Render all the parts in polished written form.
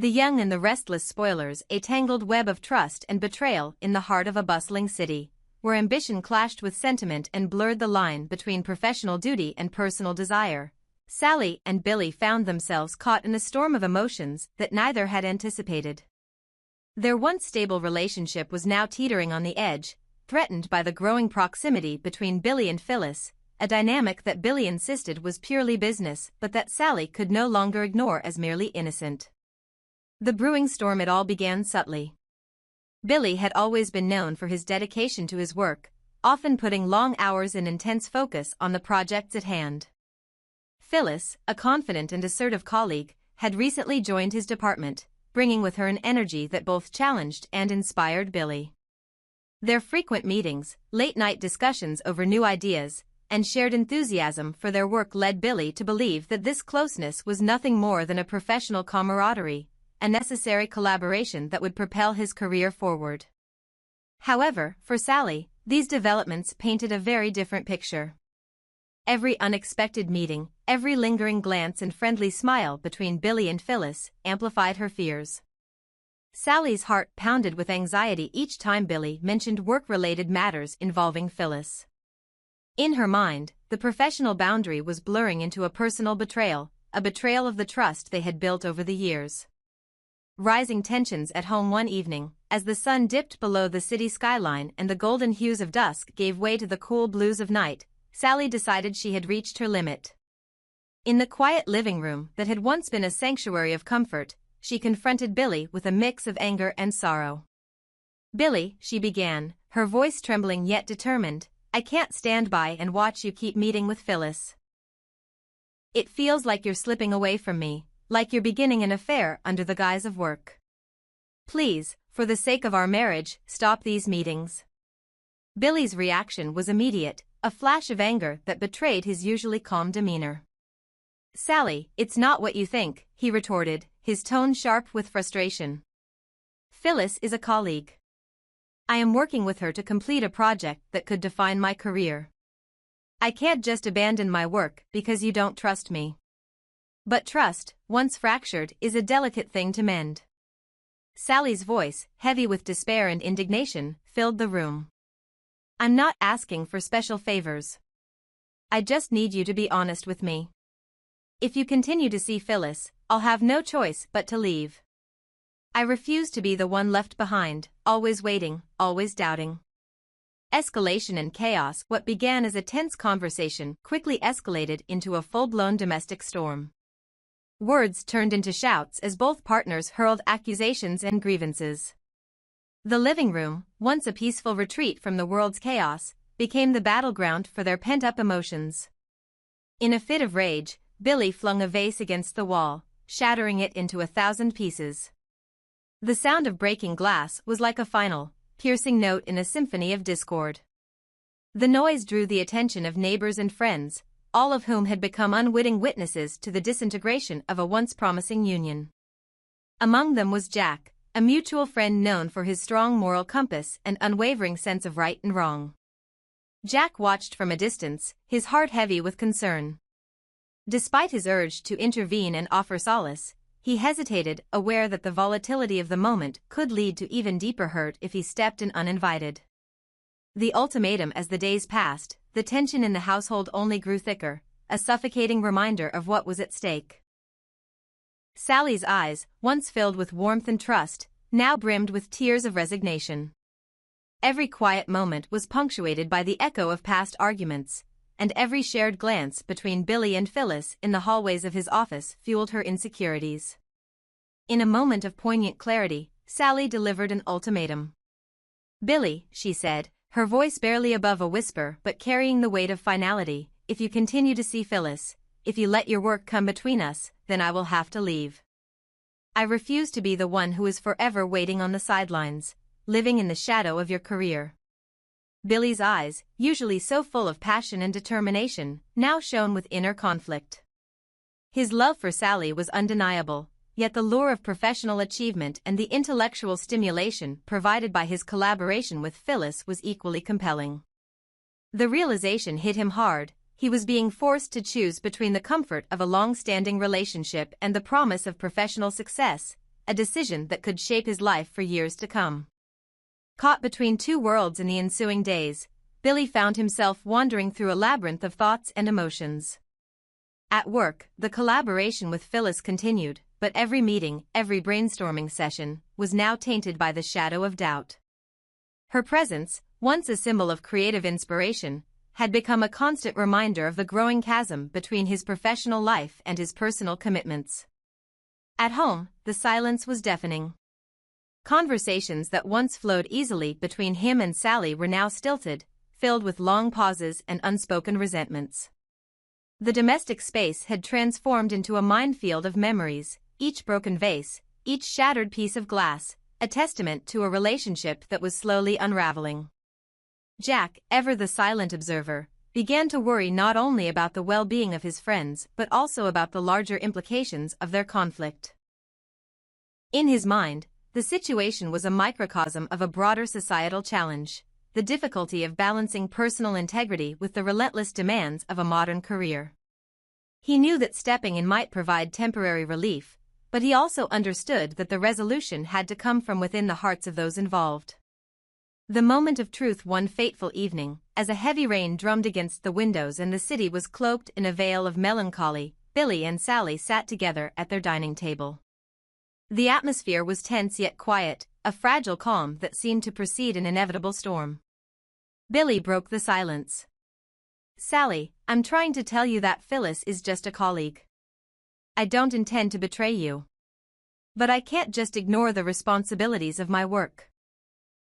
The young and the restless spoilers, a tangled web of trust and betrayal in the heart of a bustling city, where ambition clashed with sentiment and blurred the line between professional duty and personal desire. Sally and Billy found themselves caught in a storm of emotions that neither had anticipated. Their once stable relationship was now teetering on the edge, threatened by the growing proximity between Billy and Phyllis, a dynamic that Billy insisted was purely business but that Sally could no longer ignore as merely innocent. The brewing storm. It all began subtly. Billy had always been known for his dedication to his work, often putting long hours and intense focus on the projects at hand. Phyllis, a confident and assertive colleague, had recently joined his department, bringing with her an energy that both challenged and inspired Billy. Their frequent meetings, late-night discussions over new ideas, and shared enthusiasm for their work led Billy to believe that this closeness was nothing more than a professional camaraderie, a necessary collaboration that would propel his career forward. However, for Sally, these developments painted a very different picture. Every unexpected meeting, every lingering glance and friendly smile between Billy and Phyllis amplified her fears. Sally's heart pounded with anxiety each time Billy mentioned work-related matters involving Phyllis. In her mind, the professional boundary was blurring into a personal betrayal, a betrayal of the trust they had built over the years. Rising tensions at home one evening, as the sun dipped below the city skyline and the golden hues of dusk gave way to the cool blues of night, Sally decided she had reached her limit. In the quiet living room that had once been a sanctuary of comfort, she confronted Billy with a mix of anger and sorrow. "Billy," she began, her voice trembling yet determined, "I can't stand by and watch you keep meeting with Phyllis. It feels like you're slipping away from me, like you're beginning an affair under the guise of work. Please, for the sake of our marriage, stop these meetings." Billy's reaction was immediate, a flash of anger that betrayed his usually calm demeanor. "Sally, it's not what you think," he retorted, his tone sharp with frustration. "Phyllis is a colleague. I am working with her to complete a project that could define my career. I can't just abandon my work because you don't trust me. But trust, once fractured, is a delicate thing to mend." Sally's voice, heavy with despair and indignation, filled the room. "I'm not asking for special favors. I just need you to be honest with me. If you continue to see Phyllis, I'll have no choice but to leave. I refuse to be the one left behind, always waiting, always doubting." Escalation and chaos. What began as a tense conversation quickly escalated into a full-blown domestic storm. Words turned into shouts as both partners hurled accusations and grievances. The living room, once a peaceful retreat from the world's chaos, became the battleground for their pent-up emotions. In a fit of rage, Billy flung a vase against the wall, shattering it into 1,000 pieces. The sound of breaking glass was like a final, piercing note in a symphony of discord. The noise drew the attention of neighbors and friends, all of whom had become unwitting witnesses to the disintegration of a once promising union. Among them was Jack, a mutual friend known for his strong moral compass and unwavering sense of right and wrong. Jack watched from a distance, his heart heavy with concern. Despite his urge to intervene and offer solace, he hesitated, aware that the volatility of the moment could lead to even deeper hurt if he stepped in uninvited. The ultimatum. As the days passed, the tension in the household only grew thicker, a suffocating reminder of what was at stake. Sally's eyes, once filled with warmth and trust, now brimmed with tears of resignation. Every quiet moment was punctuated by the echo of past arguments, and every shared glance between Billy and Phyllis in the hallways of his office fueled her insecurities. In a moment of poignant clarity, Sally delivered an ultimatum. "Billy," she said, her voice barely above a whisper but carrying the weight of finality, "if you continue to see Phyllis, if you let your work come between us, then I will have to leave. I refuse to be the one who is forever waiting on the sidelines, living in the shadow of your career." Billy's eyes, usually so full of passion and determination, now shone with inner conflict. His love for Sally was undeniable, yet the lure of professional achievement and the intellectual stimulation provided by his collaboration with Phyllis was equally compelling. The realization hit him hard. He was being forced to choose between the comfort of a long-standing relationship and the promise of professional success, a decision that could shape his life for years to come. Caught between two worlds in the ensuing days, Billy found himself wandering through a labyrinth of thoughts and emotions. At work, the collaboration with Phyllis continued, but every meeting, every brainstorming session, was now tainted by the shadow of doubt. Her presence, once a symbol of creative inspiration, had become a constant reminder of the growing chasm between his professional life and his personal commitments. At home, the silence was deafening. Conversations that once flowed easily between him and Sally were now stilted, filled with long pauses and unspoken resentments. The domestic space had transformed into a minefield of memories, each broken vase, each shattered piece of glass, a testament to a relationship that was slowly unraveling. Jack, ever the silent observer, began to worry not only about the well-being of his friends but also about the larger implications of their conflict. In his mind, the situation was a microcosm of a broader societal challenge, the difficulty of balancing personal integrity with the relentless demands of a modern career. He knew that stepping in might provide temporary relief, but he also understood that the resolution had to come from within the hearts of those involved. The moment of truth one fateful evening, as a heavy rain drummed against the windows and the city was cloaked in a veil of melancholy, Billy and Sally sat together at their dining table. The atmosphere was tense yet quiet, a fragile calm that seemed to precede an inevitable storm. Billy broke the silence. "Sally, I'm trying to tell you that Phyllis is just a colleague. I don't intend to betray you. But I can't just ignore the responsibilities of my work.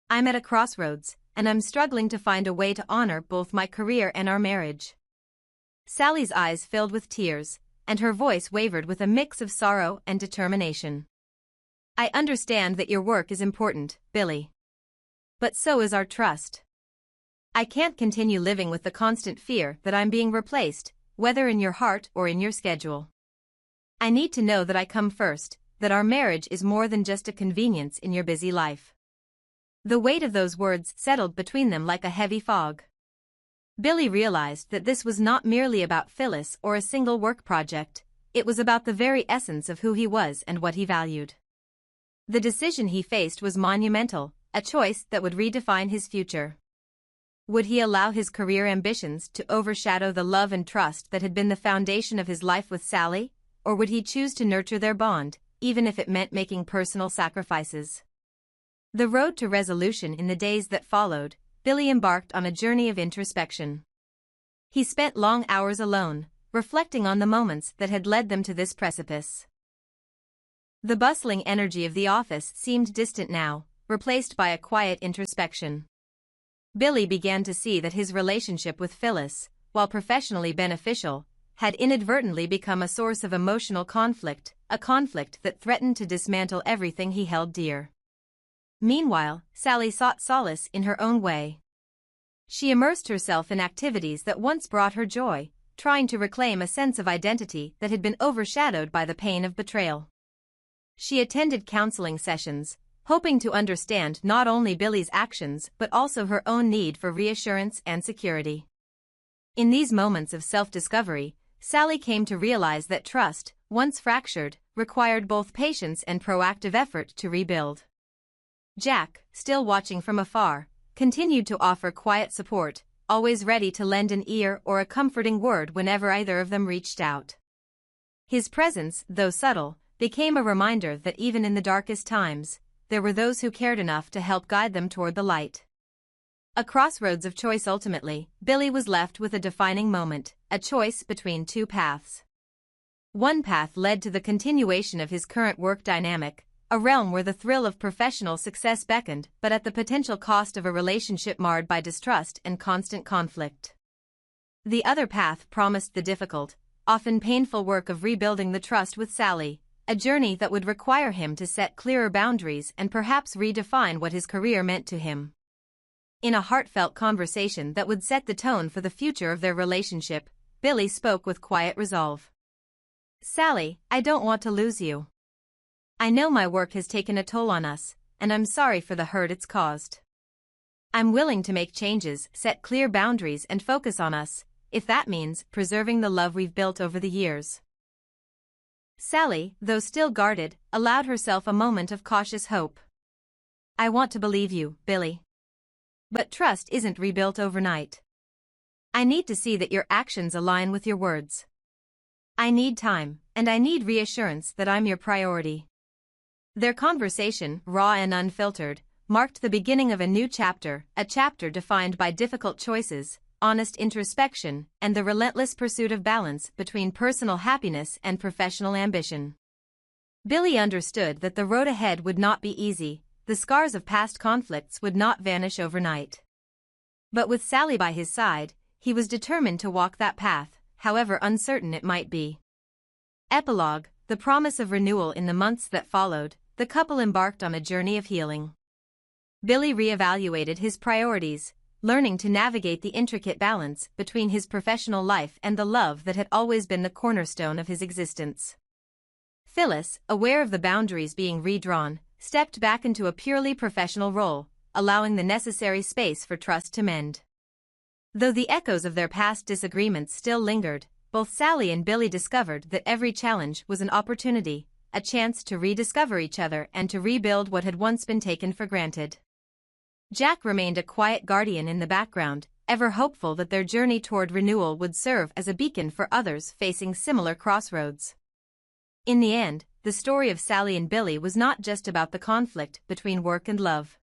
I'm at a crossroads, and I'm struggling to find a way to honor both my career and our marriage." Sally's eyes filled with tears, and her voice wavered with a mix of sorrow and determination. "I understand that your work is important, Billy. But so is our trust. I can't continue living with the constant fear that I'm being replaced, whether in your heart or in your schedule. I need to know that I come first, that our marriage is more than just a convenience in your busy life." The weight of those words settled between them like a heavy fog. Billy realized that this was not merely about Phyllis or a single work project, it was about the very essence of who he was and what he valued. The decision he faced was monumental, a choice that would redefine his future. Would he allow his career ambitions to overshadow the love and trust that had been the foundation of his life with Sally, or would he choose to nurture their bond, even if it meant making personal sacrifices? The road to resolution in the days that followed, Billy embarked on a journey of introspection. He spent long hours alone, reflecting on the moments that had led them to this precipice. The bustling energy of the office seemed distant now, replaced by a quiet introspection. Billy began to see that his relationship with Phyllis, while professionally beneficial, had inadvertently become a source of emotional conflict, a conflict that threatened to dismantle everything he held dear. Meanwhile, Sally sought solace in her own way. She immersed herself in activities that once brought her joy, trying to reclaim a sense of identity that had been overshadowed by the pain of betrayal. She attended counseling sessions, hoping to understand not only Billy's actions but also her own need for reassurance and security. In these moments of self-discovery, Sally came to realize that trust, once fractured, required both patience and proactive effort to rebuild. Jack, still watching from afar, continued to offer quiet support, always ready to lend an ear or a comforting word whenever either of them reached out. His presence, though subtle, became a reminder that even in the darkest times, there were those who cared enough to help guide them toward the light. A crossroads of choice. Ultimately, Billy was left with a defining moment, a choice between two paths. One path led to the continuation of his current work dynamic, a realm where the thrill of professional success beckoned, but at the potential cost of a relationship marred by distrust and constant conflict. The other path promised the difficult, often painful work of rebuilding the trust with Sally, a journey that would require him to set clearer boundaries and perhaps redefine what his career meant to him. In a heartfelt conversation that would set the tone for the future of their relationship, Billy spoke with quiet resolve. "Sally, I don't want to lose you. I know my work has taken a toll on us, and I'm sorry for the hurt it's caused. I'm willing to make changes, set clear boundaries and focus on us, if that means preserving the love we've built over the years." Sally, though still guarded, allowed herself a moment of cautious hope. I want to believe you, Billy. But trust isn't rebuilt overnight. I need to see that your actions align with your words. I need time, and I need reassurance that I'm your priority. Their conversation, raw and unfiltered, marked the beginning of a new chapter, a chapter defined by difficult choices, honest introspection, and the relentless pursuit of balance between personal happiness and professional ambition. Billy understood that the road ahead would not be easy, the scars of past conflicts would not vanish overnight. But with Sally by his side, he was determined to walk that path, however uncertain it might be. Epilogue, the promise of renewal. In the months that followed, the couple embarked on a journey of healing. Billy reevaluated his priorities, learning to navigate the intricate balance between his professional life and the love that had always been the cornerstone of his existence. Phyllis, aware of the boundaries being redrawn, stepped back into a purely professional role, allowing the necessary space for trust to mend. Though the echoes of their past disagreements still lingered, both Sally and Billy discovered that every challenge was an opportunity, a chance to rediscover each other and to rebuild what had once been taken for granted. Jack remained a quiet guardian in the background, ever hopeful that their journey toward renewal would serve as a beacon for others facing similar crossroads. In the end, the story of Sally and Billy was not just about the conflict between work and love.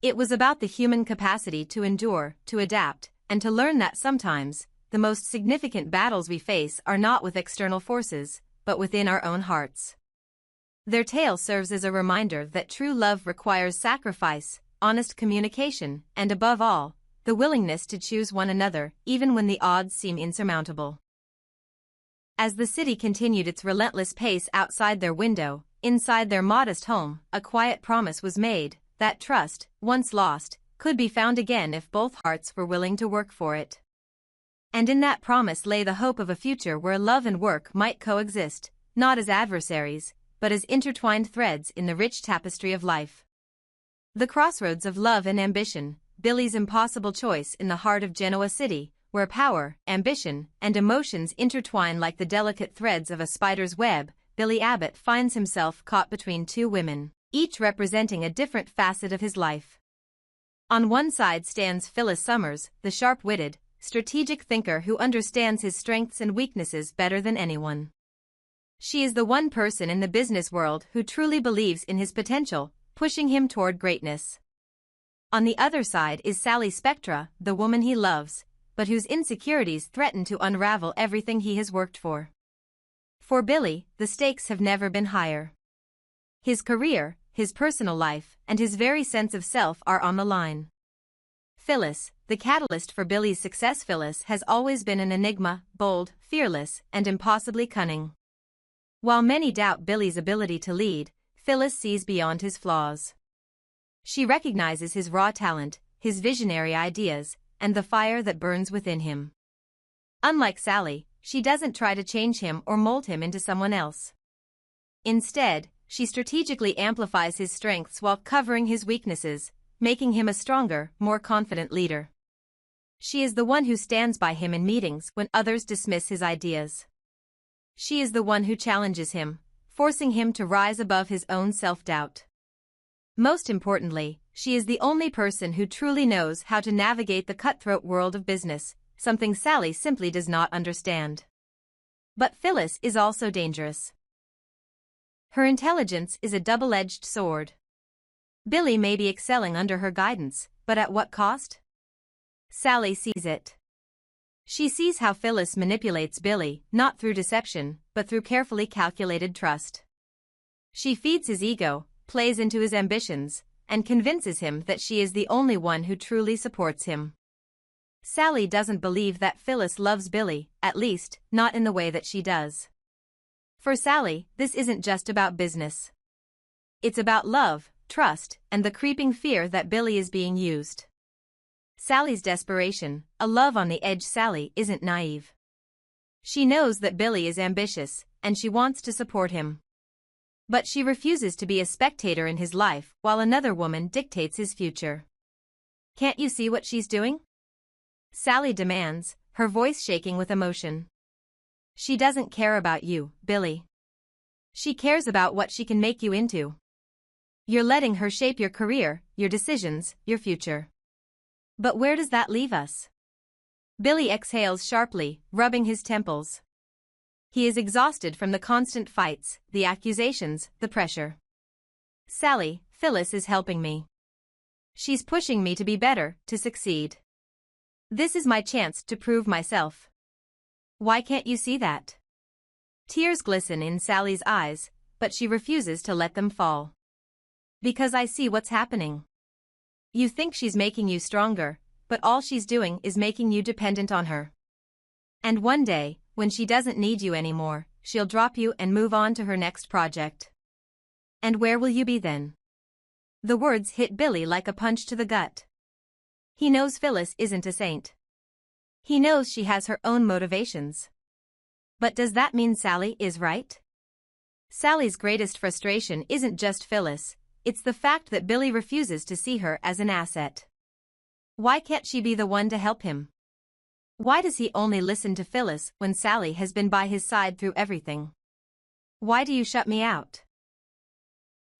It was about the human capacity to endure, to adapt, and to learn that sometimes, the most significant battles we face are not with external forces, but within our own hearts. Their tale serves as a reminder that true love requires sacrifice, honest communication, and above all, the willingness to choose one another even when the odds seem insurmountable. As the city continued its relentless pace outside their window, inside their modest home, a quiet promise was made that trust, once lost, could be found again if both hearts were willing to work for it. And in that promise lay the hope of a future where love and work might coexist, not as adversaries, but as intertwined threads in the rich tapestry of life. The crossroads of love and ambition, Billy's impossible choice in the heart of Genoa City, where power, ambition, and emotions intertwine like the delicate threads of a spider's web. Billy Abbott finds himself caught between two women, each representing a different facet of his life. On one side stands Phyllis Summers, the sharp-witted, strategic thinker who understands his strengths and weaknesses better than anyone. She is the one person in the business world who truly believes in his potential, pushing him toward greatness. On the other side is Sally Spectra, the woman he loves, but whose insecurities threaten to unravel everything he has worked for. For Billy, the stakes have never been higher. His career, his personal life, and his very sense of self are on the line. Phyllis, the catalyst for Billy's success. Phyllis has always been an enigma, bold, fearless, and impossibly cunning. While many doubt Billy's ability to lead, Phyllis sees beyond his flaws. She recognizes his raw talent, his visionary ideas, and the fire that burns within him. Unlike Sally, she doesn't try to change him or mold him into someone else. Instead, she strategically amplifies his strengths while covering his weaknesses, making him a stronger, more confident leader. She is the one who stands by him in meetings when others dismiss his ideas. She is the one who challenges him, forcing him to rise above his own self-doubt. Most importantly, she is the only person who truly knows how to navigate the cutthroat world of business, something Sally simply does not understand. But Phyllis is also dangerous. Her intelligence is a double-edged sword. Billy may be excelling under her guidance, but at what cost? Sally sees it. She sees how Phyllis manipulates Billy, not through deception, but through carefully calculated trust. She feeds his ego, plays into his ambitions, and convinces him that she is the only one who truly supports him. Sally doesn't believe that Phyllis loves Billy, at least, not in the way that she does. For Sally, this isn't just about business. It's about love, trust, and the creeping fear that Billy is being used. Sally's desperation, a love on the edge. Sally isn't naive. She knows that Billy is ambitious, and she wants to support him. But she refuses to be a spectator in his life while another woman dictates his future. Can't you see what she's doing? Sally demands, her voice shaking with emotion. She doesn't care about you, Billy. She cares about what she can make you into. You're letting her shape your career, your decisions, your future. But where does that leave us? Billy exhales sharply, rubbing his temples. He is exhausted from the constant fights, the accusations, the pressure. Sally, Phyllis is helping me. She's pushing me to be better, to succeed. This is my chance to prove myself. Why can't you see that? Tears glisten in Sally's eyes, but she refuses to let them fall. Because I see what's happening. You think she's making you stronger, but all she's doing is making you dependent on her. And one day, when she doesn't need you anymore, she'll drop you and move on to her next project. And where will you be then? The words hit Billy like a punch to the gut. He knows Phyllis isn't a saint. He knows she has her own motivations. But does that mean Sally is right? Sally's greatest frustration isn't just Phyllis, it's the fact that Billy refuses to see her as an asset. Why can't she be the one to help him? Why does he only listen to Phyllis when Sally has been by his side through everything? Why do you shut me out?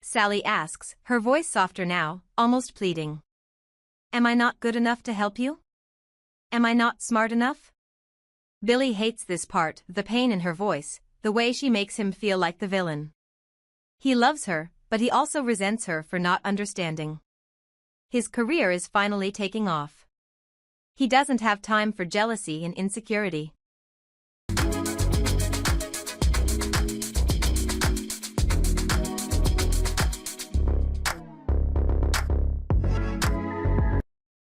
Sally asks, her voice softer now, almost pleading. Am I not good enough to help you? Am I not smart enough? Billy hates this part, the pain in her voice, the way she makes him feel like the villain. He loves her, but he also resents her for not understanding. His career is finally taking off. He doesn't have time for jealousy and insecurity.